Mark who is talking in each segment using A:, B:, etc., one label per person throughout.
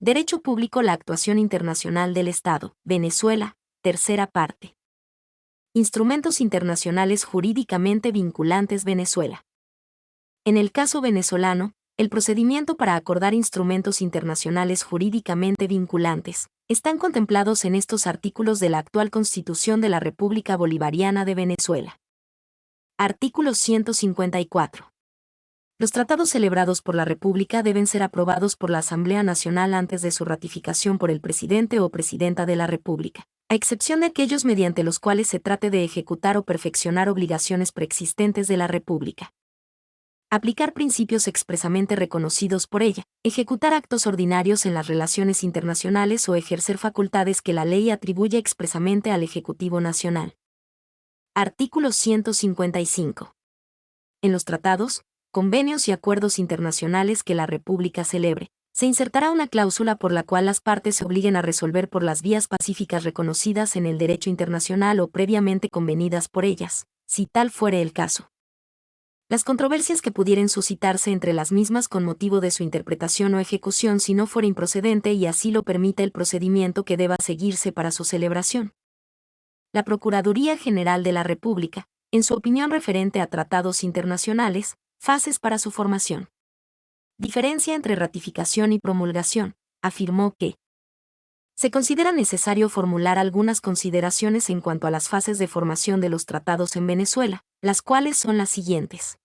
A: Derecho Público. La actuación internacional del Estado. Venezuela. Tercera parte. Instrumentos internacionales jurídicamente vinculantes. Venezuela. En el caso venezolano, el procedimiento para acordar instrumentos internacionales jurídicamente vinculantes están contemplados en estos artículos de la actual Constitución de la República Bolivariana de Venezuela. Artículo 154. Los tratados celebrados por la República deben ser aprobados por la Asamblea Nacional antes de su ratificación por el presidente o presidenta de la República, a excepción de aquellos mediante los cuales se trate de ejecutar o perfeccionar obligaciones preexistentes de la República. Aplicar principios expresamente reconocidos por ella, ejecutar actos ordinarios en las relaciones internacionales o ejercer facultades que la ley atribuye expresamente al Ejecutivo Nacional. Artículo 155. En los tratados, convenios y acuerdos internacionales que la República celebre, se insertará una cláusula por la cual las partes se obliguen a resolver por las vías pacíficas reconocidas en el derecho internacional o previamente convenidas por ellas, si tal fuere el caso. Las controversias que pudieren suscitarse entre las mismas con motivo de su interpretación o ejecución si no fuera improcedente y así lo permita el procedimiento que deba seguirse para su celebración. La Procuraduría General de la República, en su opinión referente a tratados internacionales, fases para su formación. Diferencia entre ratificación y promulgación, afirmó que se considera necesario formular algunas consideraciones en cuanto a las fases de formación de los tratados en Venezuela, las cuales son las siguientes.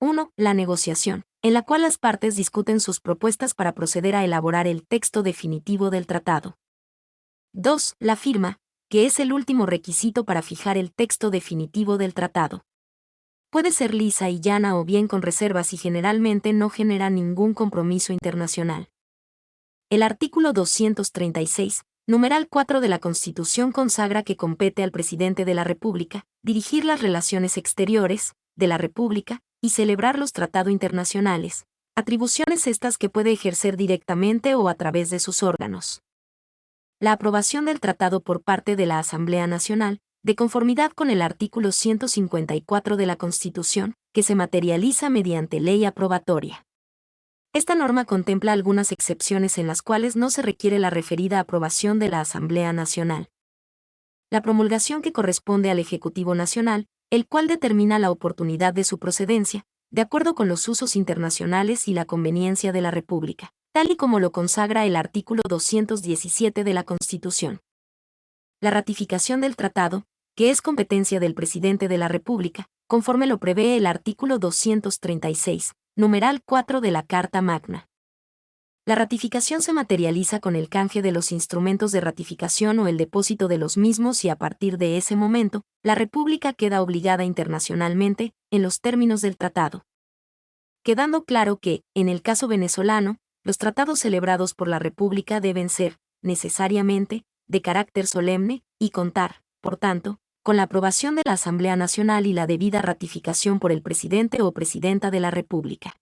A: 1. La negociación, en la cual las partes discuten sus propuestas para proceder a elaborar el texto definitivo del tratado. 2. La firma, que es el último requisito para fijar el texto definitivo del tratado. Puede ser lisa y llana o bien con reservas y generalmente no genera ningún compromiso internacional. El artículo 236, numeral 4 de la Constitución consagra que compete al presidente de la República dirigir las relaciones exteriores de la República y celebrar los tratados internacionales, atribuciones estas que puede ejercer directamente o a través de sus órganos. La aprobación del tratado por parte de la Asamblea Nacional, de conformidad con el artículo 154 de la Constitución, que se materializa mediante ley aprobatoria. Esta norma contempla algunas excepciones en las cuales no se requiere la referida aprobación de la Asamblea Nacional. La promulgación que corresponde al Ejecutivo Nacional, el cual determina la oportunidad de su procedencia, de acuerdo con los usos internacionales y la conveniencia de la República, tal y como lo consagra el artículo 217 de la Constitución. La ratificación del tratado, que es competencia del presidente de la República, conforme lo prevé el artículo 236, numeral 4 de la Carta Magna. La ratificación se materializa con el canje de los instrumentos de ratificación o el depósito de los mismos y a partir de ese momento, la República queda obligada internacionalmente, en los términos del tratado. Quedando claro que, en el caso venezolano, los tratados celebrados por la República deben ser, necesariamente, de carácter solemne, y contar, por tanto, con la aprobación de la Asamblea Nacional y la debida ratificación por el presidente o presidenta de la República.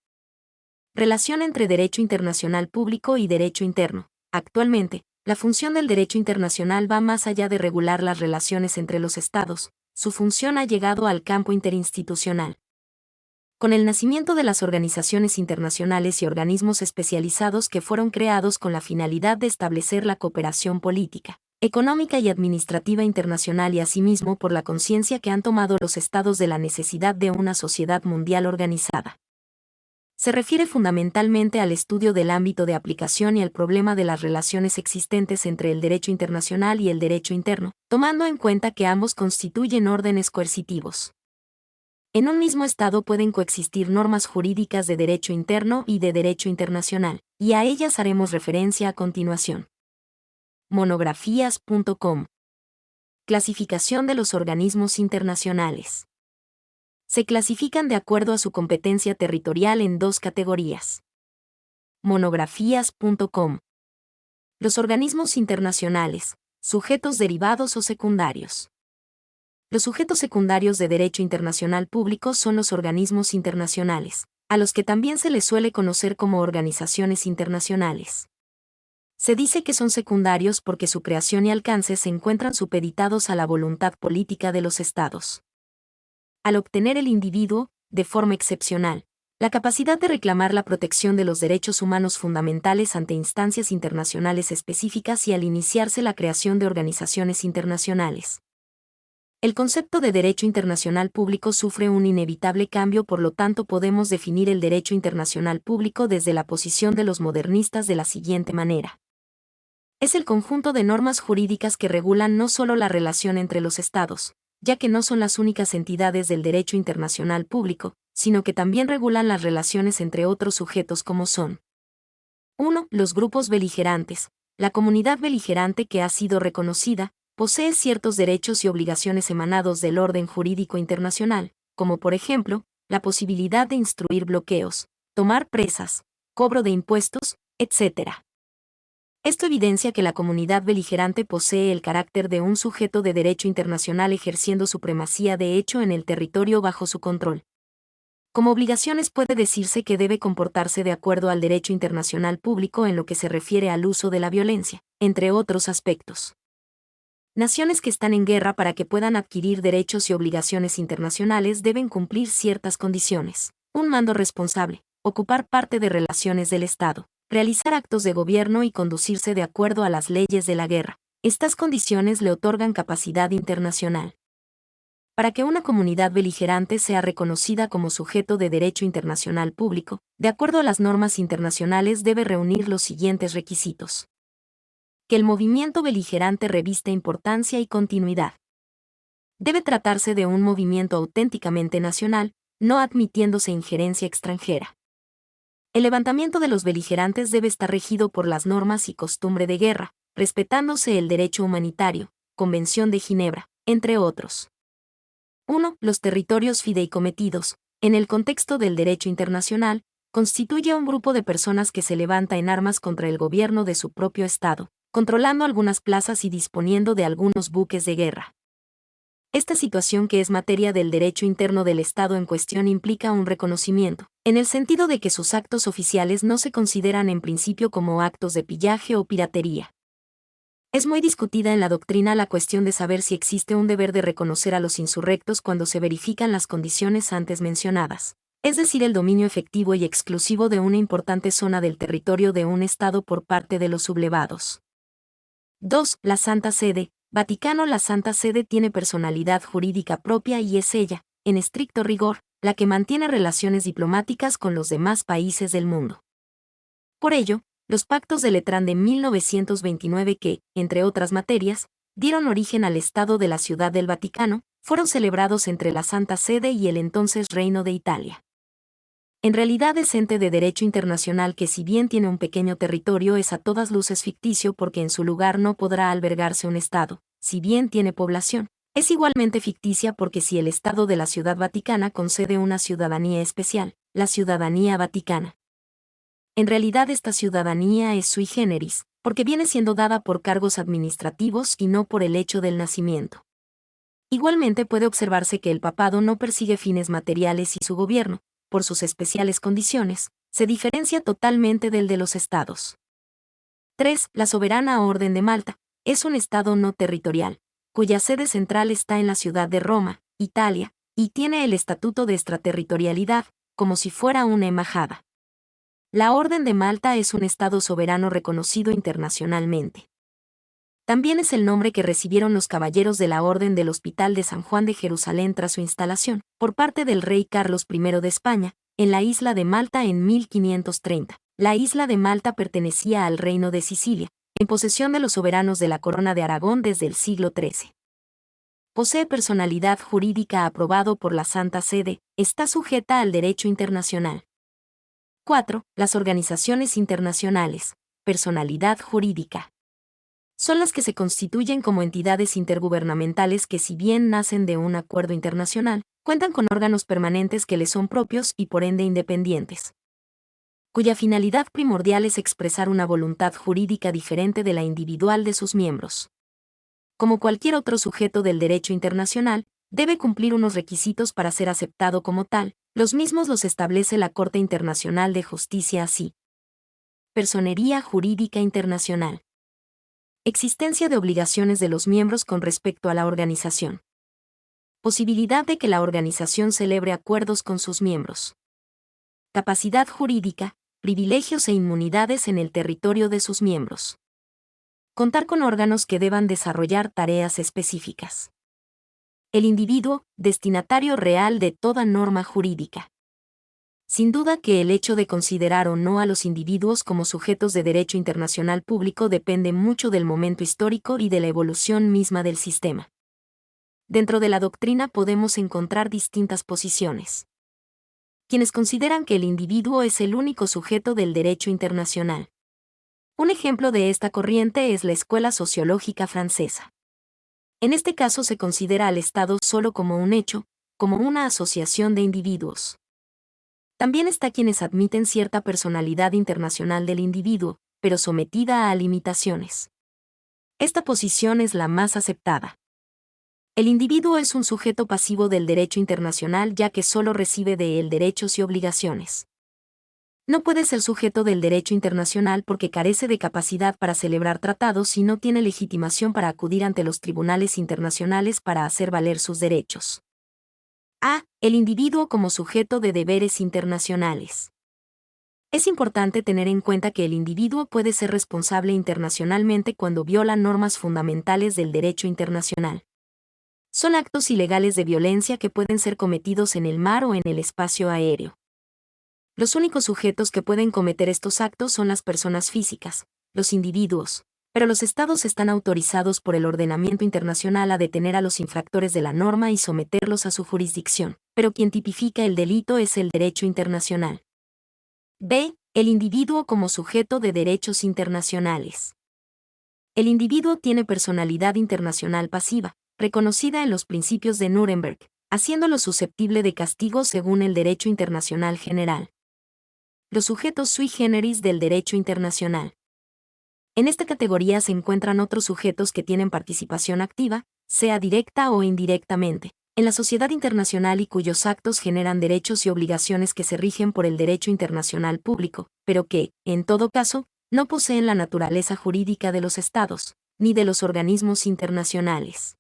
A: Relación entre derecho internacional público y derecho interno. Actualmente, la función del derecho internacional va más allá de regular las relaciones entre los estados, su función ha llegado al campo interinstitucional. Con el nacimiento de las organizaciones internacionales y organismos especializados que fueron creados con la finalidad de establecer la cooperación política, económica y administrativa internacional y asimismo por la conciencia que han tomado los estados de la necesidad de una sociedad mundial organizada. Se refiere fundamentalmente al estudio del ámbito de aplicación y al problema de las relaciones existentes entre el derecho internacional y el derecho interno, tomando en cuenta que ambos constituyen órdenes coercitivos. En un mismo Estado pueden coexistir normas jurídicas de derecho interno y de derecho internacional, y a ellas haremos referencia a continuación. Monografías.com. Clasificación de los organismos internacionales. Se clasifican de acuerdo a su competencia territorial en dos categorías. Monografías.com. Los organismos internacionales, sujetos derivados o secundarios. Los sujetos secundarios de derecho internacional público son los organismos internacionales, a los que también se les suele conocer como organizaciones internacionales. Se dice que son secundarios porque su creación y alcance se encuentran supeditados a la voluntad política de los estados. Al obtener el individuo, de forma excepcional, La capacidad de reclamar la protección de los derechos humanos fundamentales ante instancias internacionales específicas y al iniciarse la creación de organizaciones internacionales. El concepto de derecho internacional público sufre un inevitable cambio, por lo tanto podemos definir el derecho internacional público desde la posición de los modernistas de la siguiente manera. Es el conjunto de normas jurídicas que regulan no solo la relación entre los Estados, ya que no son las únicas entidades del derecho internacional público, sino que también regulan las relaciones entre otros sujetos como son 1. Los grupos beligerantes. La comunidad beligerante que ha sido reconocida, posee ciertos derechos y obligaciones emanados del orden jurídico internacional, como por ejemplo, la posibilidad de instruir bloqueos, tomar presas, cobro de impuestos, etc. Esto evidencia que la comunidad beligerante posee el carácter de un sujeto de derecho internacional ejerciendo supremacía de hecho en el territorio bajo su control. Como obligaciones puede decirse que debe comportarse de acuerdo al derecho internacional público en lo que se refiere al uso de la violencia, entre otros aspectos. Naciones que están en guerra, para que puedan adquirir derechos y obligaciones internacionales, deben cumplir ciertas condiciones: un mando responsable, ocupar parte de relaciones del Estado, realizar actos de gobierno y conducirse de acuerdo a las leyes de la guerra. Estas condiciones le otorgan capacidad internacional. Para que una comunidad beligerante sea reconocida como sujeto de derecho internacional público, de acuerdo a las normas internacionales, debe reunir los siguientes requisitos: que el movimiento beligerante revista importancia y continuidad. Debe tratarse de un movimiento auténticamente nacional, no admitiéndose injerencia extranjera. El levantamiento de los beligerantes debe estar regido por las normas y costumbre de guerra, respetándose el derecho humanitario, Convención de Ginebra, entre otros. 1. Los territorios fideicometidos, en el contexto del derecho internacional, constituye un grupo de personas que se levanta en armas contra el gobierno de su propio Estado, controlando algunas plazas y disponiendo de algunos buques de guerra. Esta situación, que es materia del derecho interno del Estado en cuestión, implica un reconocimiento, en el sentido de que sus actos oficiales no se consideran en principio como actos de pillaje o piratería. Es muy discutida en la doctrina la cuestión de saber si existe un deber de reconocer a los insurrectos cuando se verifican las condiciones antes mencionadas, es decir, el dominio efectivo y exclusivo de una importante zona del territorio de un Estado por parte de los sublevados. 2. La Santa Sede. Vaticano. La Santa Sede tiene personalidad jurídica propia y es ella, en estricto rigor, la que mantiene relaciones diplomáticas con los demás países del mundo. Por ello, los pactos de Letrán de 1929, que, entre otras materias, dieron origen al Estado de la Ciudad del Vaticano, fueron celebrados entre la Santa Sede y el entonces Reino de Italia. En realidad es ente de derecho internacional que, si bien tiene un pequeño territorio, es a todas luces ficticio, porque en su lugar no podrá albergarse un Estado. Si bien tiene población, es igualmente ficticia, porque si el Estado de la Ciudad Vaticana concede una ciudadanía especial, la ciudadanía vaticana, en realidad esta ciudadanía es sui generis, porque viene siendo dada por cargos administrativos y no por el hecho del nacimiento. Igualmente puede observarse que el papado no persigue fines materiales y su gobierno, por sus especiales condiciones, se diferencia totalmente del de los estados. 3. La Soberana Orden de Malta es un estado no territorial, cuya sede central está en la ciudad de Roma, Italia, y tiene el estatuto de extraterritorialidad, como si fuera una embajada. La Orden de Malta es un estado soberano reconocido internacionalmente. También es el nombre que recibieron los caballeros de la Orden del Hospital de San Juan de Jerusalén tras su instalación, por parte del rey Carlos I de España, en la isla de Malta en 1530. La isla de Malta pertenecía al Reino de Sicilia, en posesión de los soberanos de la Corona de Aragón desde el siglo XIII. Posee personalidad jurídica aprobado por la Santa Sede, está sujeta al derecho internacional. 4. Las organizaciones internacionales. Personalidad jurídica. Son las que se constituyen como entidades intergubernamentales que, si bien nacen de un acuerdo internacional, cuentan con órganos permanentes que les son propios y por ende independientes, cuya finalidad primordial es expresar una voluntad jurídica diferente de la individual de sus miembros. Como cualquier otro sujeto del derecho internacional, debe cumplir unos requisitos para ser aceptado como tal. Los mismos los establece la Corte Internacional de Justicia así. Personería jurídica internacional. Existencia de obligaciones de los miembros con respecto a la organización. Posibilidad de que la organización celebre acuerdos con sus miembros. capacidad jurídica, privilegios e inmunidades en el territorio de sus miembros. Contar con órganos que deban desarrollar tareas específicas. El individuo, destinatario real de toda norma jurídica. Sin duda que el hecho de considerar o no a los individuos como sujetos de derecho internacional público depende mucho del momento histórico y de la evolución misma del sistema. Dentro de la doctrina podemos encontrar distintas posiciones. Quienes consideran que el individuo es el único sujeto del derecho internacional. Un ejemplo de esta corriente es la Escuela Sociológica Francesa. En este caso se considera al Estado solo como un hecho, como una asociación de individuos. También está quienes admiten cierta personalidad internacional del individuo, pero sometida a limitaciones. Esta posición es la más aceptada. El individuo es un sujeto pasivo del derecho internacional ya que solo recibe de él derechos y obligaciones. No puede ser sujeto del derecho internacional porque carece de capacidad para celebrar tratados y no tiene legitimación para acudir ante los tribunales internacionales para hacer valer sus derechos. A. El individuo como sujeto de deberes internacionales. Es importante tener en cuenta que el individuo puede ser responsable internacionalmente cuando viola normas fundamentales del derecho internacional. Son actos ilegales de violencia que pueden ser cometidos en el mar o en el espacio aéreo. Los únicos sujetos que pueden cometer estos actos son las personas físicas, los individuos, pero los estados están autorizados por el ordenamiento internacional a detener a los infractores de la norma y someterlos a su jurisdicción, pero quien tipifica el delito es el derecho internacional. B. El individuo como sujeto de derechos internacionales. El individuo tiene personalidad internacional pasiva, reconocida en los principios de Nuremberg, haciéndolo susceptible de castigo según el derecho internacional general. Los sujetos sui generis del derecho internacional. En esta categoría se encuentran otros sujetos que tienen participación activa, sea directa o indirectamente, en la sociedad internacional y cuyos actos generan derechos y obligaciones que se rigen por el derecho internacional público, pero que, en todo caso, no poseen la naturaleza jurídica de los estados, ni de los organismos internacionales.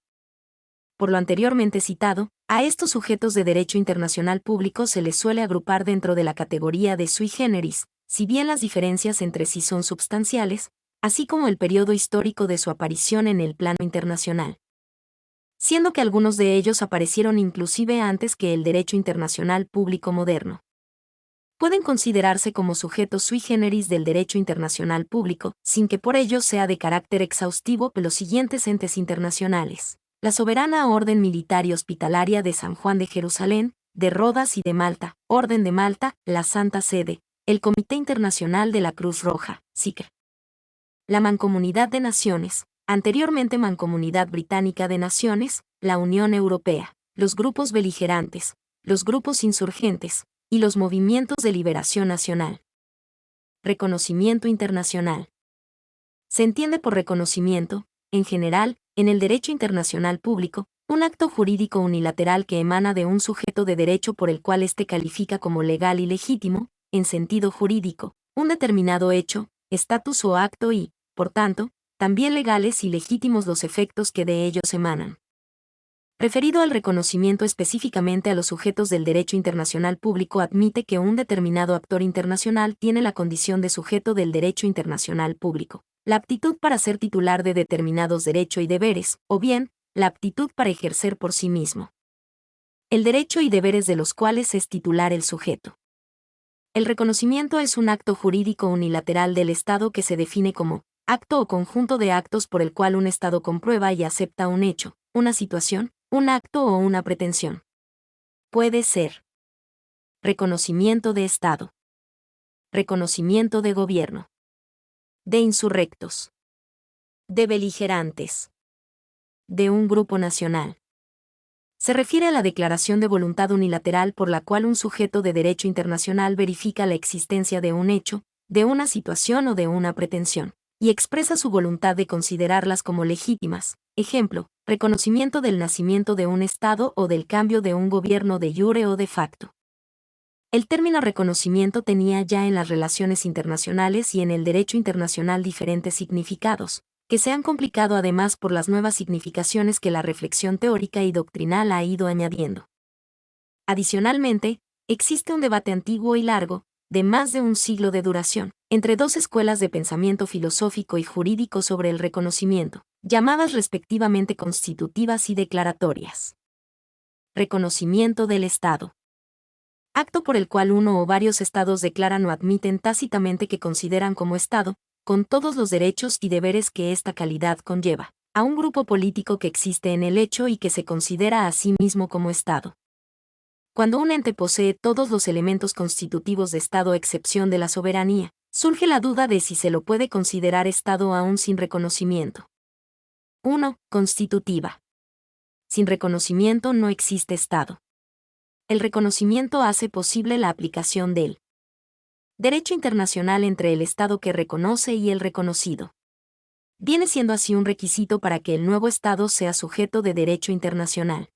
A: Por lo anteriormente citado, a estos sujetos de derecho internacional público se les suele agrupar dentro de la categoría de sui generis, si bien las diferencias entre sí son substanciales, así como el periodo histórico de su aparición en el plano internacional. Siendo que algunos de ellos aparecieron inclusive antes que el derecho internacional público moderno. Pueden considerarse como sujetos sui generis del derecho internacional público, sin que por ello sea de carácter exhaustivo los siguientes entes internacionales: la Soberana Orden Militar y Hospitalaria de San Juan de Jerusalén, de Rodas y de Malta, Orden de Malta, la Santa Sede, el Comité Internacional de la Cruz Roja, SICR. La Mancomunidad de Naciones, anteriormente Mancomunidad Británica de Naciones, la Unión Europea, los grupos beligerantes, los grupos insurgentes, y los movimientos de liberación nacional. Reconocimiento internacional. Se entiende por reconocimiento, en general, en el derecho internacional público, un acto jurídico unilateral que emana de un sujeto de derecho por el cual éste califica como legal y legítimo, en sentido jurídico, un determinado hecho, estatus o acto y, por tanto, también legales y legítimos los efectos que de ellos emanan. Referido al reconocimiento específicamente a los sujetos del derecho internacional público, admite que un determinado actor internacional tiene la condición de sujeto del derecho internacional público, la aptitud para ser titular de determinados derechos y deberes, o bien, la aptitud para ejercer por sí mismo el derecho y deberes de los cuales es titular el sujeto. El reconocimiento es un acto jurídico unilateral del Estado que se define como acto o conjunto de actos por el cual un Estado comprueba y acepta un hecho, una situación, un acto o una pretensión. Puede ser reconocimiento de Estado, reconocimiento de gobierno, de insurrectos, de beligerantes, de un grupo nacional. Se refiere a la declaración de voluntad unilateral por la cual un sujeto de derecho internacional verifica la existencia de un hecho, de una situación o de una pretensión, y expresa su voluntad de considerarlas como legítimas. Ejemplo, reconocimiento del nacimiento de un Estado o del cambio de un gobierno de jure o de facto. El término reconocimiento tenía ya en las relaciones internacionales y en el derecho internacional diferentes significados, que se han complicado además por las nuevas significaciones que la reflexión teórica y doctrinal ha ido añadiendo. Adicionalmente, Existe un debate antiguo y largo, de más de un siglo de duración, entre dos escuelas de pensamiento filosófico y jurídico sobre el reconocimiento, llamadas respectivamente constitutivas y declaratorias. Reconocimiento del Estado. Acto por el cual uno o varios estados declaran o admiten tácitamente que consideran como Estado, con todos los derechos y deberes que esta calidad conlleva, a un grupo político que existe en el hecho y que se considera a sí mismo como Estado. Cuando un ente posee todos los elementos constitutivos de Estado a excepción de la soberanía, surge la duda de si se lo puede considerar Estado aún sin reconocimiento. 1. Constitutiva. Sin reconocimiento no existe Estado. El reconocimiento hace posible la aplicación del derecho internacional entre el Estado que reconoce y el reconocido. Viene siendo así un requisito para que el nuevo Estado sea sujeto de derecho internacional.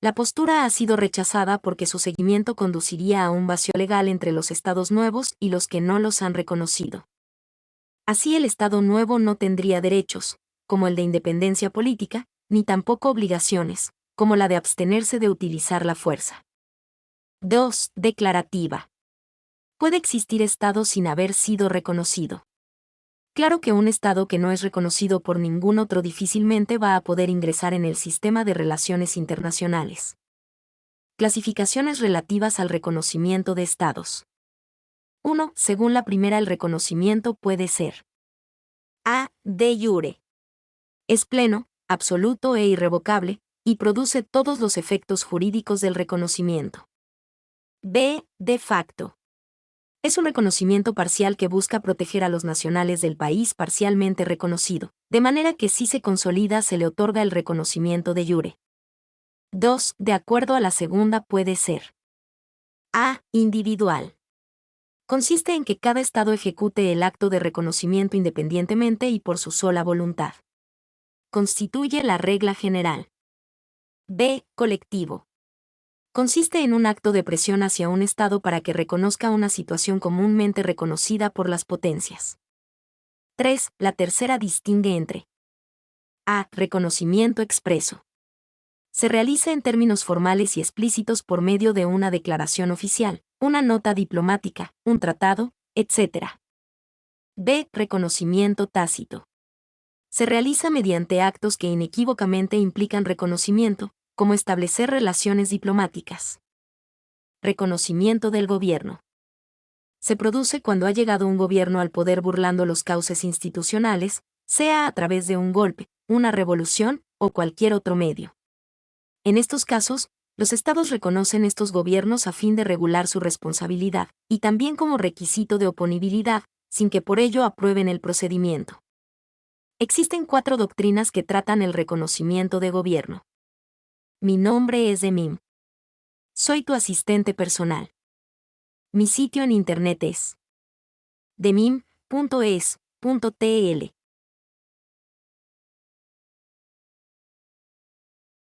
A: La postura ha sido rechazada porque su seguimiento conduciría a un vacío legal entre los Estados nuevos y los que no los han reconocido. Así el Estado nuevo no tendría derechos, como el de independencia política, ni tampoco obligaciones, como la de abstenerse de utilizar la fuerza. 2. Declarativa. Puede existir Estado sin haber sido reconocido. Claro que un Estado que no es reconocido por ningún otro difícilmente va a poder ingresar en el sistema de relaciones internacionales. Clasificaciones relativas al reconocimiento de Estados. 1. Según la primera, el reconocimiento puede ser a. De jure. Es pleno, absoluto e irrevocable, y produce todos los efectos jurídicos del reconocimiento. B. De facto. Es un reconocimiento parcial que busca proteger a los nacionales del país parcialmente reconocido, de manera que si se consolida se le otorga el reconocimiento de jure. 2. De acuerdo a la segunda puede ser a. Individual. Consiste en que cada Estado ejecute el acto de reconocimiento independientemente y por su sola voluntad. Constituye la regla general. B. Colectivo. Consiste en un acto de presión hacia un Estado para que reconozca una situación comúnmente reconocida por las potencias. 3. La tercera distingue entre a. Reconocimiento expreso. Se realiza en términos formales y explícitos por medio de una declaración oficial, una nota diplomática, un tratado, etc. B. Reconocimiento tácito. Se realiza mediante actos que inequívocamente implican reconocimiento, como establecer relaciones diplomáticas. Reconocimiento del gobierno. Se produce cuando ha llegado un gobierno al poder burlando los cauces institucionales, sea a través de un golpe, una revolución o cualquier otro medio. En estos casos, los Estados reconocen estos gobiernos a fin de regular su responsabilidad, y también como requisito de oponibilidad, sin que por ello aprueben el procedimiento. Existen 4 doctrinas que tratan el reconocimiento de gobierno. Mi nombre es Demim. Soy tu asistente personal. Mi sitio en internet es demim.es.tl.